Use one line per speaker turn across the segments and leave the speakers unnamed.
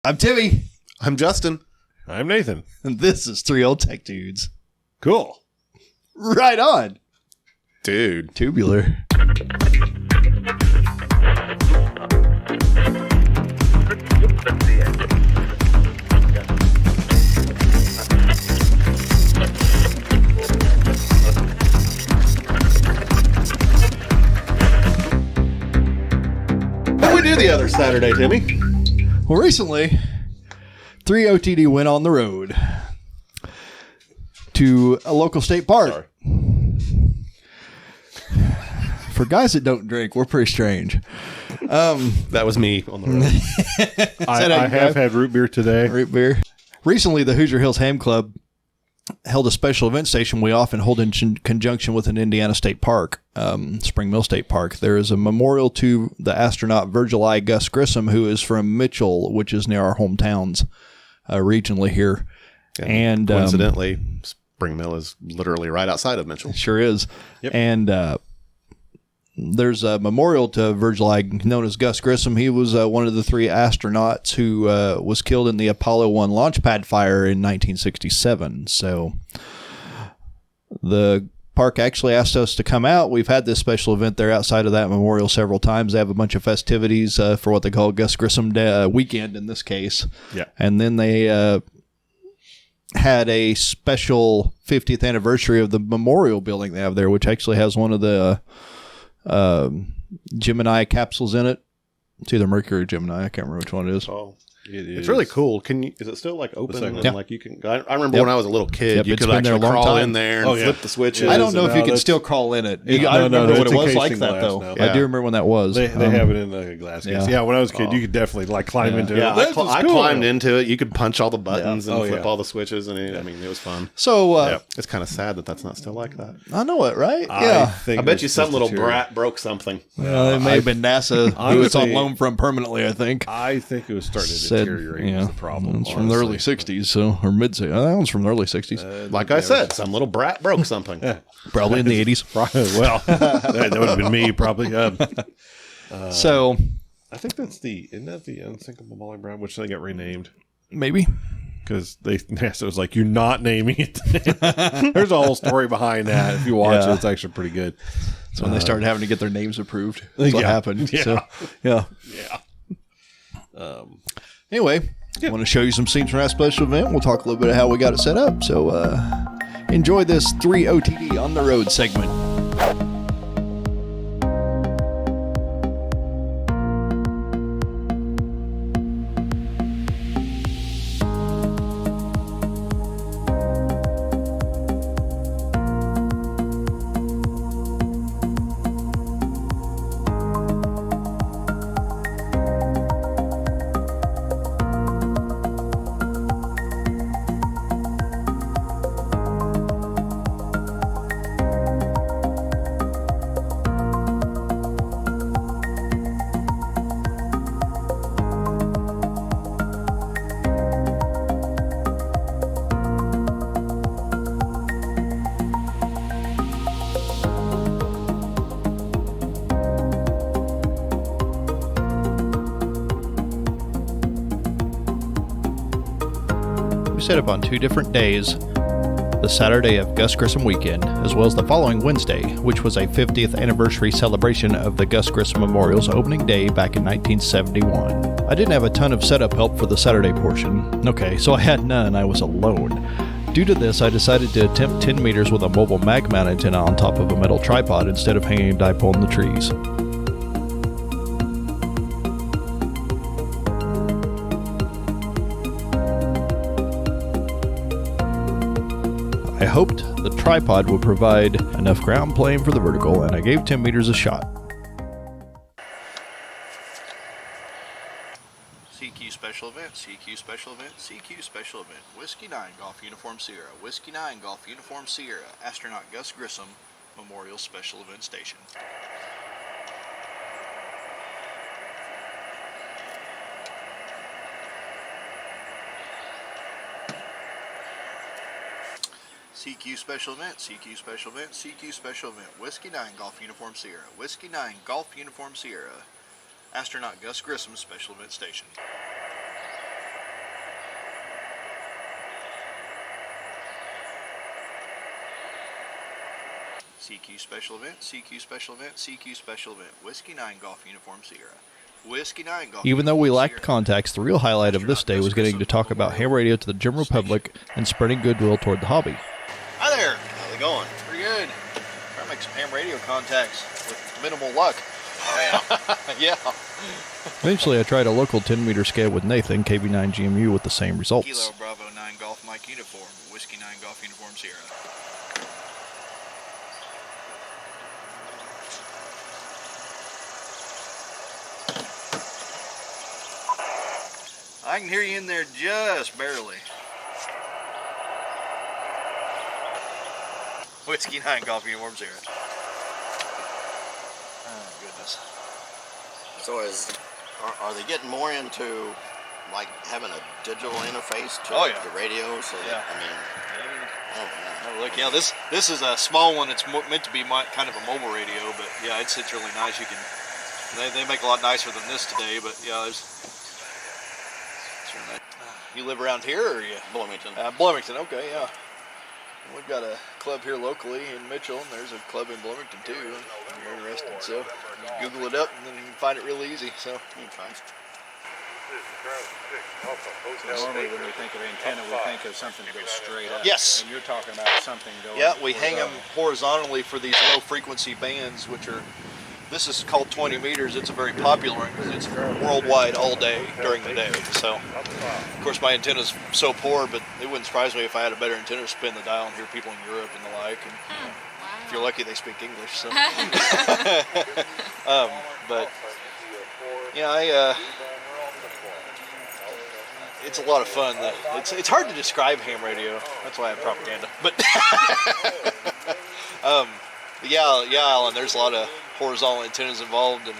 I'm Timmy.
I'm Justin.
I'm Nathan.
And this is Three Old Tech Dudes.
Cool.
Right on.
Dude.
Tubular.
What did we do the other Saturday, Timmy?
Well, recently, 3OTD went on the road to a local state park.
Sorry.
For guys that don't drink, we're pretty strange.
That was me on the road.
I have had root beer today.
Root beer. Recently, the Hoosier Hills Ham Club held a special event station we often hold in conjunction with an Indiana state park, Spring Mill State Park. There is a memorial to the astronaut Virgil I, Gus Grissom, who is from Mitchell, which is near our hometowns regionally here. And
coincidentally, Spring Mill is literally right outside of Mitchell.
It sure is.
Yep.
And there's a memorial to Virgil I, known as Gus Grissom. He was one of the three astronauts who was killed in the Apollo 1 launch pad fire in 1967. So the park actually asked us to come out. We've had this special event there outside of that memorial several times. They have a bunch of festivities for what they call Gus Grissom weekend in this case.
Yeah.
And then they had a special 50th anniversary of the memorial building they have there, which actually has one of the Gemini capsules in it. It's either Mercury or Gemini. I can't remember which one it is.
Oh, it's really cool. Is it still like open? And
Yeah.
like you can. I remember when I was a little kid,
Yep,
you
it's
could
been there a
actually
long
crawl
time.
in there and flip the switches.
I don't know if you can
that's-
still crawl in it.
It-
I
no,
remember
no,
what
it's
it was
encased
like
in
that,
glass
though.
now.
I do remember when that was.
They have it in a glass case.
yeah.
Yeah, when I was a kid, you could definitely like climb into
Yeah,
it.
I climbed into it. You could punch all the buttons and
Oh,
flip
yeah.
all the switches, and it was fun.
So
It's kind of sad that that's not still like that.
I know it, right?
I
Yeah.
think
I bet
it's
you some
just
little
material.
brat broke something.
It may have been NASA, who it's on
honestly-
loan from permanently, I think.
I think it was starting to
Said,
deteriorate. Was the problem.
It's from the early
honestly.
60s, so, or mid 60s. That one's from the early 60s.
Like I said, some little brat broke something.
Probably in the 80s.
Well, that would have been me probably.
So,
I think isn't that the Unsinkable Molly Brown, which they got renamed
maybe.
because NASA was like, "You're not naming it." There's a whole story behind that. If you watch
Yeah.
it, it's actually pretty good.
That's when they started having to get their names approved. That's what
yeah.
happened.
Yeah.
So, yeah.
Yeah.
Anyway, I want to show you some scenes from that special event. We'll talk a little bit of how we got it set up. So, enjoy this 3OTD on the road segment. We set up on two different days, the Saturday of Gus Grissom weekend, as well as the following Wednesday, which was a 50th anniversary celebration of the Gus Grissom Memorial's opening day back in 1971. I didn't have a ton of setup help for the Saturday portion. Okay, so I had none, I was alone. Due to this, I decided to attempt 10 meters with a mobile mag-mount antenna on top of a metal tripod instead of hanging a dipole in the trees. I hoped the tripod would provide enough ground plane for the vertical, and I gave 10 meters a shot. CQ special event, CQ special event, CQ special event. Whiskey 9 Golf Uniform Sierra, Whiskey 9 Golf Uniform Sierra, Astronaut Gus Grissom Memorial Special Event Station. CQ special event, CQ special event, CQ special event. Whiskey 9 Golf Uniform Sierra, Whiskey 9 Golf Uniform Sierra, Astronaut Gus Grissom Special Event Station. CQ special event, CQ special event, CQ special event. Whiskey 9 Golf Uniform Sierra. Whiskey 9 Golf. Even though we lacked contacts, the real highlight of this day was getting to talk about ham radio to the general public and spreading goodwill toward the hobby.
Hi there. How's it going?
Pretty good. Trying to make some ham radio contacts with minimal luck.
Oh, yeah.
Yeah. Eventually, I tried a local 10-meter scale with Nathan, KB9GMU, with the same results.
Kilo Bravo 9 Golf Mike Uniform. Whiskey 9 Golf Uniform Sierra.
I can hear you in there just barely. Whiskey 9 Golf Uniform Sierra. Oh, goodness.
So are they getting more into like having a digital interface to the radio? So
yeah.
I mean,
Oh, look, yeah, this is a small one. It's meant to be kind of a mobile radio, but yeah, it's really nice. You can they make a lot nicer than this today, but yeah, there's. You live around here, or you?
Bloomington.
Bloomington, okay, yeah. We've got a club here locally in Mitchell, and there's a club in Bloomington too. If you're interested, so you Google it up, and then you can find it real easy. So.
Normally when we think of antenna, we think of something that goes straight up.
Yes.
And you're talking about something going.
Yeah, we hang them horizontally for these low frequency bands, which are. This is called 20 meters. It's a very popular one because it's worldwide all day during the day. So, of course, my antenna's so poor, but it wouldn't surprise me if I had a better antenna to spin the dial and hear people in Europe and the like. And if you're lucky, they speak English. So, but yeah, it's a lot of fun. It's hard to describe ham radio. That's why I have propaganda. But yeah, Alan. There's a lot of horizontal antennas involved, and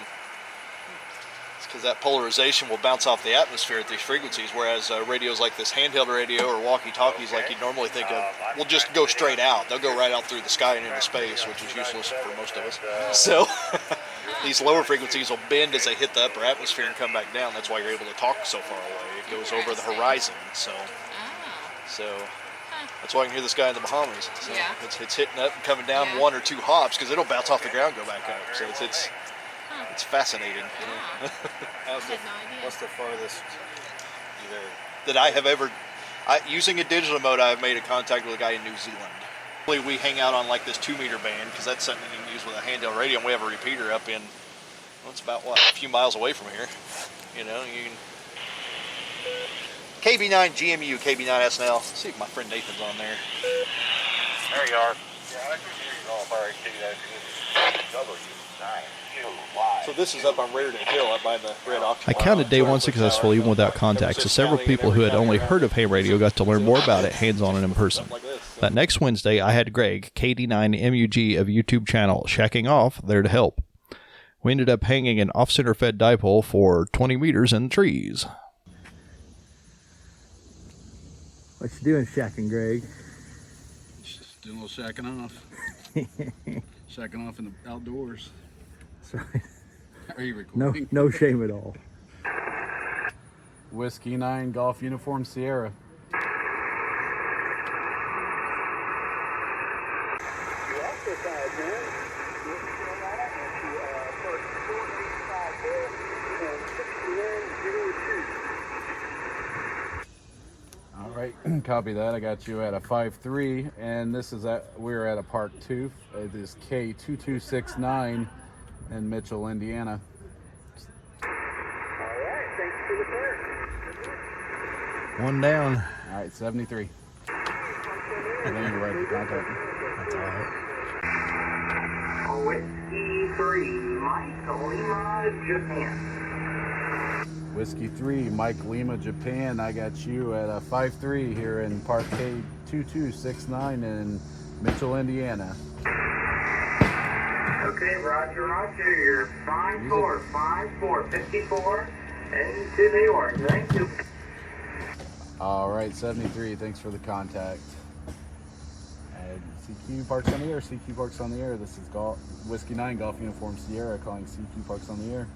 it's because that polarization will bounce off the atmosphere at these frequencies, whereas radios like this handheld radio or walkie-talkies like you'd normally think of will just go straight out. They'll go right out through the sky and into space, which is useless for most of us. So these lower frequencies will bend as they hit the upper atmosphere and come back down. That's why you're able to talk so far away. It goes over the horizon. So that's why I can hear this guy in the Bahamas. So it's hitting up and coming down 1 or 2 hops because it'll bounce off the ground and go back up. So it's fascinating.
What's the farthest
that I have ever, using a digital mode, I have made a contact with a guy in New Zealand. We hang out on like this 2-meter band because that's something you can use with a handheld radio, and we have a repeater up in, well, it's about a few miles away from here. You know, you can. KB9GMU, KB9SNL. See if my friend Nathan's on there.
There you are. Yeah, I can hear you all by W9GUS.
So this is up on Raritan Hill, up by the Red Auction.
I counted day one successful even without contact, so several people who had only heard of ham radio got to learn more about it hands-on and in person. That next Wednesday, I had Greg, KD9MUG of YouTube channel, Shacking Off, there to help. We ended up hanging an off-center fed dipole for 20 meters in the trees.
What you doing, Shacking Greg?
Just doing a little shacking off. Shacking off in the outdoors.
That's right.
Are you recording?
No shame at all.
Whiskey 9 Golf Uniform Sierra. All right, copy that. I got you at a 5-3, and this is we're at a Park 2. It is K2269 in Mitchell, Indiana.
All right, thanks for the clear.
One down.
All right, 73. And then you're right to contact me.
That's all right.
Whiskey 3, Mike Lima, Japan.
Whiskey 3, Mike Lima, Japan. I got you at a 5-3 here in Park K2269 in Mitchell, Indiana.
Okay, roger. You're 5-4, 54, into New York. Thank you.
All right, 73. Thanks for the contact. And CQ Parks on the air. CQ Parks on the air. This is Whiskey 9 Golf Uniform Sierra calling CQ Parks on the air.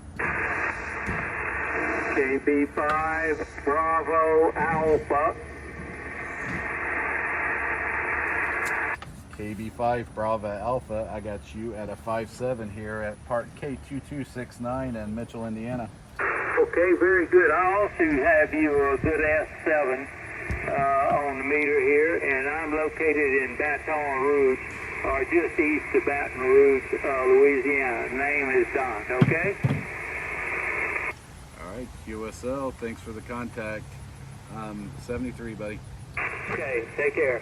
KB5, Bravo Alpha.
KB5 Bravo Alpha, I got you at a 5-7 here at Park K2269 in Mitchell, Indiana.
Okay, very good. I also have you a good S7 on the meter here, and I'm located in Baton Rouge, just east of Baton Rouge, Louisiana. Name is Don, okay?
All right, QSL, thanks for the contact. 73, buddy.
Okay, take care.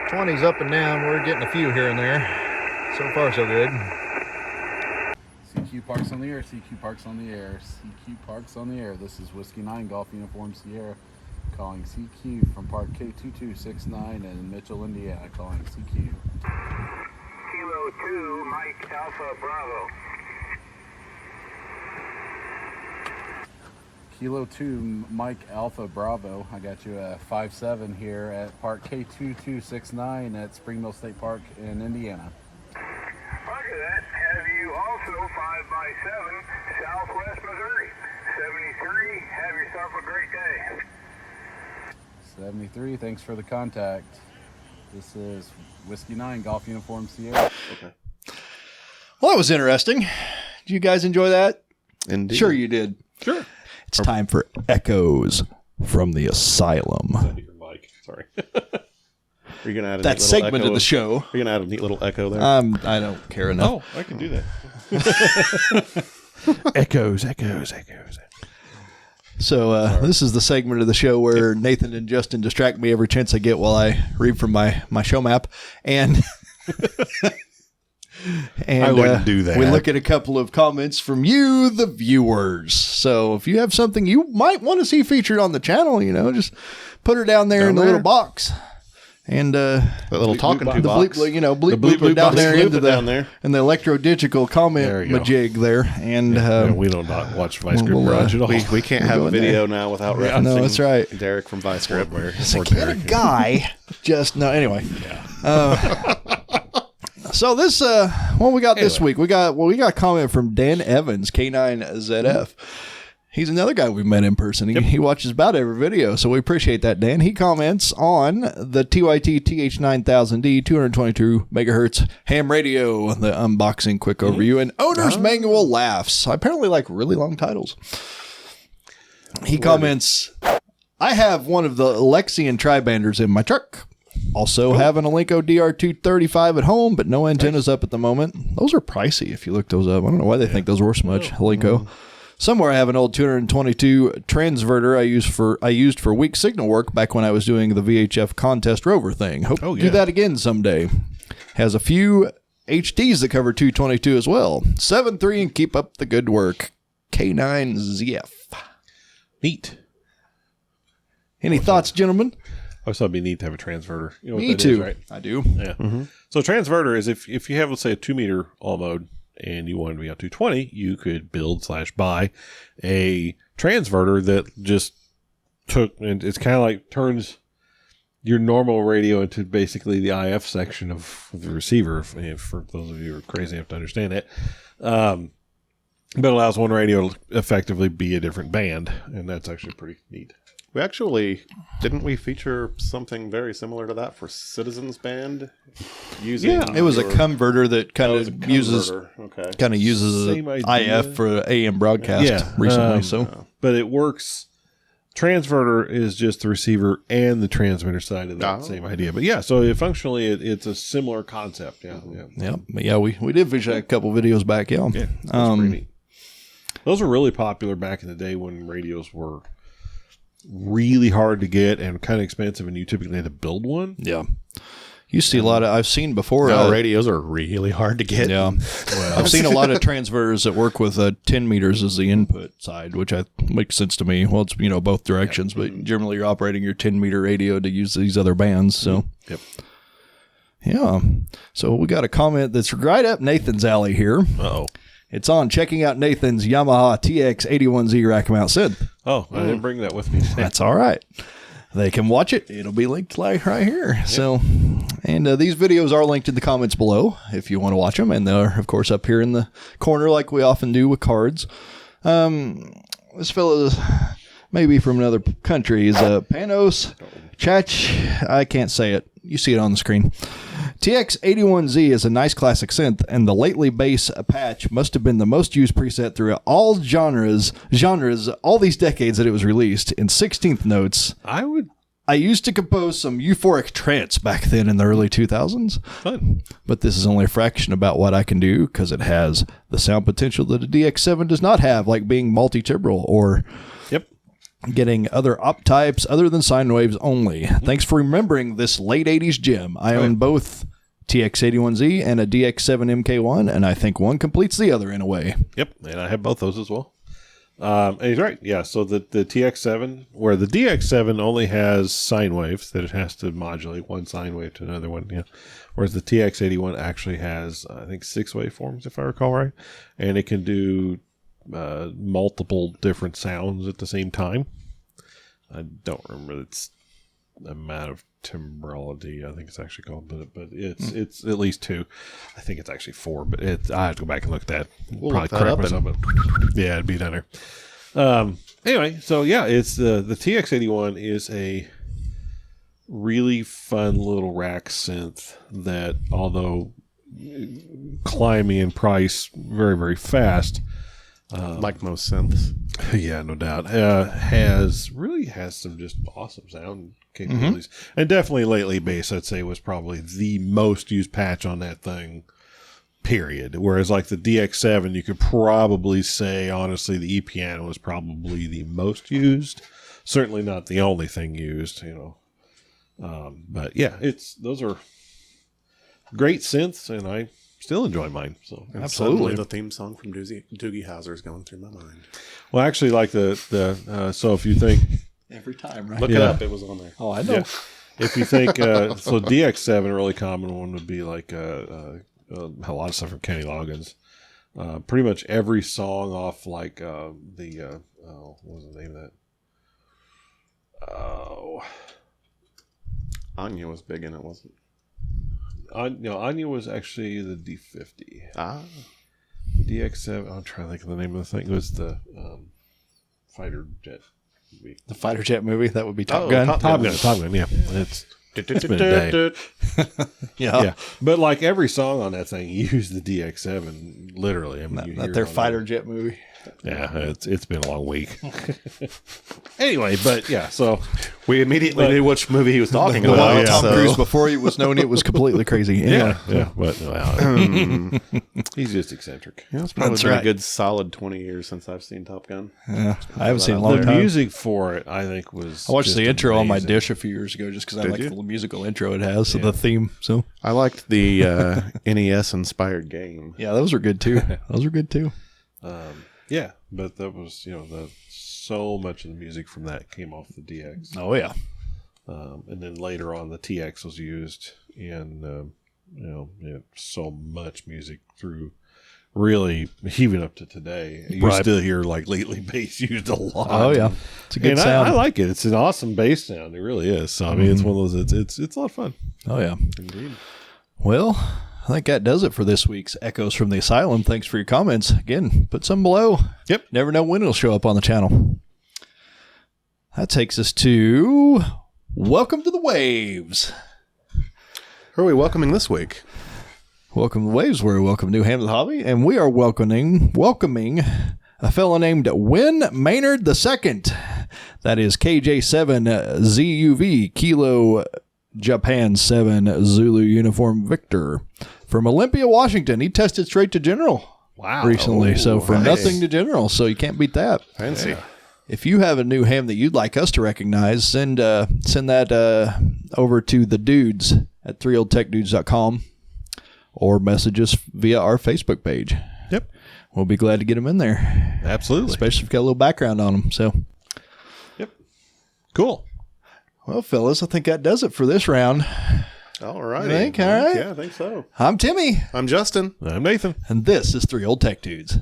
20's up and down. We're getting a few here and there. So far, so good.
CQ Parks on the air, CQ Parks on the air, CQ Parks on the air. This is Whiskey 9 Golf Uniform Sierra calling CQ from Park K2269 in Mitchell, Indiana, calling CQ.
Kilo 2, Mike Alpha Bravo.
Kilo 2, Mike Alpha Bravo. I got you a 5-7 here at Park K2269 at Spring Mill State Park in Indiana.
Roger that. Have you also 5x7, Southwest Missouri. 73, have yourself a great day.
73, thanks for the contact. This is Whiskey 9 Golf Uniform Sierra.
Okay.
Well, that was interesting. Did you guys enjoy that?
Indeed.
Sure you did.
Sure.
It's time for Echoes from the Asylum.
Your mic. Sorry. Are you gonna add a
That
neat little
segment
echo?
of the show.
Are you gonna add a neat little echo there?
I don't care enough.
Oh, I can do that.
Echoes. So this is the segment of the show where Nathan and Justin distract me every chance I get while I read from my show map. And
I wouldn't do that.
We look at a couple of comments from you, the viewers. So if you have something you might want to see featured on the channel, just put her down there in the little box. And
that little talking to
the
box.
bleep, bleep,
bleep
bleep down
box.
there
Bleep
into
it
the
down there.
and the electro-digital comment
There you go.
majig there. And
we don't not watch Vice Grip
we'll,
Garage at all.
we-
We can't
we'll
have
go
a
in
video now without referencing
No, that's right.
Derek from Vice Grip.
So can a guy just no anyway. So this what we got this week? We got a comment from Dan Evans, K9ZF. He's another guy we've met in person. He watches about every video, so we appreciate that, Dan. He comments on the TYT TH9000D 222 megahertz ham radio, the unboxing quick overview, and owner's manual laughs. I apparently like really long titles. He comments, I have one of the Alexian tri-banders in my truck. Also have an Alinco DR235 at home, but no antennas up at the moment. Those are pricey if you look those up. I don't know why they think those are worth so much. Alinco. Somewhere I have an old 222 transverter I used for weak signal work back when I was doing the VHF contest rover thing. Hope to do that again someday. Has a few HDs that cover 222 as well. 7.3 and keep up the good work. K9ZF.
Neat.
Any thoughts, gentlemen?
I thought it'd be neat to have a transverter. You know what
Me
that
too.
is, right?
I do.
Yeah. So transverter is if you have, let's say, a 2 meter all mode and you want to be on 220, you could buy a transverter that just and it's kind of like turns your normal radio into basically the IF section of the receiver. For those of you who are crazy enough to understand it, but allows one radio to effectively be a different band, and that's actually pretty neat.
We actually, didn't we feature something very similar to that for Citizens Band?
It was a converter that kind of uses
Same idea.
IF for AM broadcast recently.
But it works. Transverter is just the receiver and the transmitter side of that same idea. But yeah, so functionally it's a similar concept. Yeah.
We did feature a couple videos back. Yeah,
that's pretty neat. Those were really popular back in the day when radios were really hard to get and kind of expensive, and you typically had to build one.
Yeah. You see a lot of, I've seen before.
Radios are really hard to get.
Yeah. I've seen a lot of transverters that work with 10 meters as the input side, which makes sense to me. Well, it's, both directions, but generally you're operating your 10 meter radio to use these other bands. So, yeah. So we got a comment that's right up Nathan's alley here.
Uh-oh.
It's on checking out Nathan's Yamaha TX81Z rack mount synth.
Oh, I didn't bring that with me today.
That's all right. They can watch it. It'll be linked right here. Yep. So, and these videos are linked in the comments below if you want to watch them. And they're, of course, up here in the corner like we often do with cards. This fellow maybe from another country, is Panos Chach. I can't say it. You see it on the screen. TX81Z is a nice classic synth, and the lately bass patch must have been the most used preset throughout all genres, all these decades that it was released. In 16th notes, I used to compose some euphoric trance back then in the early 2000s.
Fun.
But this is only a fraction about what I can do because it has the sound potential that a DX7 does not have, like being multi-timbral or getting other op types other than sine waves only. Thanks for remembering this late 80s gem. I own both TX81Z and a DX7 MK1, and I think one completes the other in a way.
Yep, and I have both those as well. And he's right. Yeah, so the TX7, where the DX7 only has sine waves that it has to modulate one sine wave to another one, whereas the TX81 actually has, I think, 6 waveforms, if I recall right, and it can do multiple different sounds at the same time. I don't remember its amount of timbrality, I think it's actually called, but it's at least 2. I think it's actually 4, but I have to go back and look at that.
We'll
Probably
look that
correct
up
myself, but yeah, it'd be down there. Anyway, so yeah, it's the TX81 is a really fun little rack synth that, although climbing in price very, very fast,
like most synths.
Yeah, no doubt. Has some just awesome sound capabilities. And definitely lately bass, I'd say, was probably the most used patch on that thing, period. Whereas like the DX7, you could probably say, honestly, the E-piano is probably the most used. Certainly not the only thing used, but yeah, those are great synths, and I still enjoy mine. So
Absolutely. The theme song from Doogie Howser is going through my mind.
Well, actually, like so if you think
every time, right?
Look it up. It was on there.
Oh, I know.
Yeah. If you think, so DX7, a really common one would be like a lot of stuff from Kenny Loggins. Pretty much every song off like what was the name of that? Oh,
Anya was big in it, wasn't it?
Anya was actually the D50.
Ah.
The DX7, I'm trying to think of the name of the thing. It was the fighter jet movie.
The fighter jet movie? That would be Top Gun.
Top Gun, yeah. It's been a day. Yeah. But like every song on that thing used the DX7, literally. I mean,
not their fighter jet movie.
Yeah, it's been a long week. Anyway, but yeah, so
we immediately knew which movie he was talking about.
Tom Cruise, before he was known, it was completely crazy. Anyway.
Yeah, but he's just eccentric.
Yeah, it's probably been a good solid 20 years since I've seen Top Gun.
Yeah, I haven't seen it in a long time.
The music for it, I think, was.
I watched the intro
amazing.
on my dish a few years ago just because I like the musical intro it has, the theme. So
I liked the NES inspired game.
Yeah, those were good too.
Yeah, but that was, so much of the music from that came off the DX.
Oh, yeah.
And then later on, the TX was used in, so much music through really, even up to today. You still hear, like, lately bass used a lot.
Oh, yeah. It's a good sound.
I like it. It's an awesome bass sound. It really is. So, I mean, it's one of those, it's a lot of fun.
Oh, yeah.
Indeed.
Well, I think that does it for this week's Echoes from the Asylum. Thanks for your comments. Again, put some below.
Yep.
Never know when it'll show up on the channel. That takes us to Welcome to the Waves.
Who are we welcoming this week?
Welcome to the Waves. We're welcoming New Ham to the Hobby, and we are welcoming a fellow named Win Maynard II. That is KJ7ZUV, Kilo Japan 7 Zulu Uniform Victor from Olympia, Washington. He tested straight to General recently, so from nothing to General, so you can't beat that.
Fancy.
Yeah. If you have a new ham that you'd like us to recognize, send that over to the dudes at 3oldtechdudes.com or message us via our Facebook page.
Yep.
We'll be glad to get them in there.
Absolutely.
Especially if you've got a little background on them. So.
Yep. Cool.
Well, fellas, I think that does it for this round.
All right.
All right?
Yeah, I think so.
I'm Timmy.
I'm Justin.
I'm Nathan.
And this is 3 Old Tech Dudes.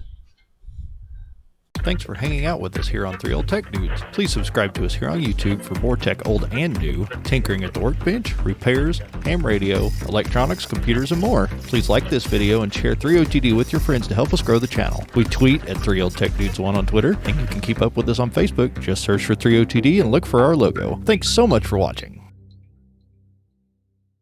Thanks for hanging out with us here on 3 Old Tech Dudes. Please subscribe to us here on YouTube for more tech old and new, tinkering at the workbench, repairs, ham radio, electronics, computers, and more. Please like this video and share 3OTD with your friends to help us grow the channel. We tweet at 3 Old Tech Dudes 1 on Twitter, and you can keep up with us on Facebook. Just search for 3OTD and look for our logo. Thanks so much for watching.